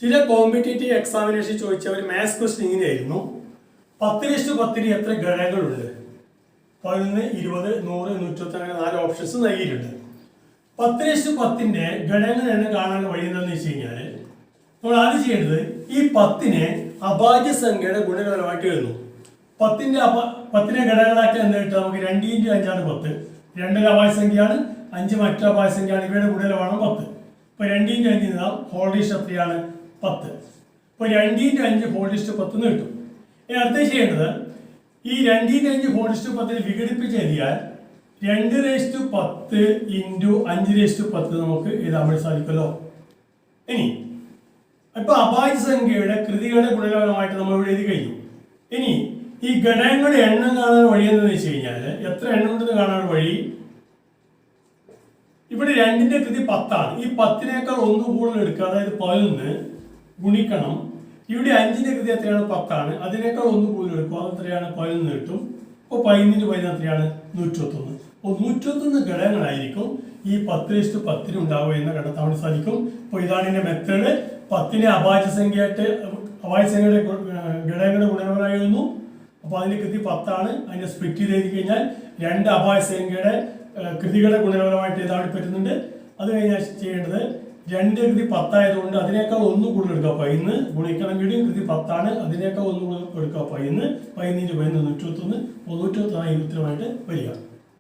ചില competitive examination ചോദിച്ച ഒരു മാത്സ് ക്വസ്റ്റ്യൻ ഇങ്ങനെയായിരുന്നു. 10:10 എത്ര ഘടകങ്ങളുണ്ട്? 11, 20, 100, 120 അങ്ങനെ 4 ഓപ്ഷൻസ് നൽകിയിട്ടുണ്ട്. 10:10 ഘടകങ്ങൾ എന്ന് കാണാൻ വഴി എന്താണെന്ന് വെച്ച് കഴിഞ്ഞാൽ നമ്മൾ ആദ്യം ചെയ്യേണ്ടത് ഈ 10നെ അഭാജ്യ സംഖ്യയുടെ ഗുണഫലമായിട്ട് എഴുതുന്നു. 10നെ ഘടകങ്ങളാക്കി എന്ന് കിട്ടുക നമുക്ക് 2 × 5 ആണ് 10. 2 ഒരു അഭാജ്യ സംഖ്യയാണ്, 5 മറ്റൊരു അഭാജ്യ സംഖ്യയാണ്. ഇവയുടെ ഗുണഫലമാണ് 10. ഇപ്പോൾ 2 × 5 എന്നാൽ ഹോൾഡിസ്റ്റ് എത്രയാണ്? 10. ഇപ്പോൾ 2 × 5 ഹോൾഡിസ്റ്റ് 10 എന്ന് കിട്ടും. ഇനി അടുത്ത ചെയ്യേണ്ടത് ഈ 2 × 5 ഹോൾഡിസ്റ്റ് 10 വിഘടിപ്പിച്ച് എഴുതിയാൽ 2⁻10 × 5⁻10 നമുക്ക് എഴുതാൻ വേണ്ടി സാധിക്കുമല്ലോ. ഇനി ഇപ്പൊ അഭാജ്യ സംഖ്യയുടെ കൃതികളുടെ ഗുണഫലമായിട്ട് നമ്മൾ ഇവിടെ എഴുതി കഴിഞ്ഞു. ഇനി ഈ ഘടകങ്ങളുടെ എണ്ണം കാണാൻ വഴി എന്താണെന്ന് വെച്ച് കഴിഞ്ഞാൽ എത്ര എണ്ണം ഉണ്ടെന്ന് കാണാൻ വഴി ഇവിടെ 2ന്റെ കൃതി 10 ആണ്. ഈ 10നേക്കാൾ 1 കൂടുതൽ എടുക്കുക, അതായത് 11 ഗുണിക്കണം. ഇവിടെ 5ന്റെ കൃതി എത്രയാണ്? 10 ആണ്. അതിനേക്കാൾ 1 കൂടുതൽ എടുക്കുക, അത് എത്രയാണ്? 11 കിട്ടും. അപ്പോൾ 15 × 15 എത്രയാണ്? 121. അപ്പോൾ 121 ഘടകങ്ങളായിരിക്കും ഈ 10:10 ഉണ്ടാവുക എന്ന് കണ്ടെത്താൻ വേണ്ടി സാധിക്കും. അപ്പോൾ ഇതാണ് ഇതിന്റെ മെത്തേഡ്. 10നെ അഭാജ്യ സംഖ്യയുടെ ഘടകങ്ങളുടെ ഗുണഫലമായി എഴുതുന്നു. അപ്പോൾ അതിന്റെ കൃതി 10 ആണ്. അതിനെ സ്പ്ലിറ്റ് ചെയ്ത് എഴുതി കഴിഞ്ഞാൽ 2 അഭാജ്യ സംഖ്യയുടെ കൃതികളുടെ ഗുണഫലമായിട്ട് എഴുതാൻ പറ്റുന്നുണ്ട്. അത് കഴിഞ്ഞാൽ ചെയ്യേണ്ടത് 2 കൃതി 10 ആയതുകൊണ്ട് അതിനേക്കാൾ 1 കൂടുതൽ എടുക്കുക, 11 ഗുണിക്കണം. വീണ്ടും കൃതി 10 ആണ്, അതിനേക്കാൾ 1 കൂടുതൽ എടുക്കുക, 11. 15 × 15 121. 121 ആണ് ഈ ഉത്തരമായിട്ട് വരിക.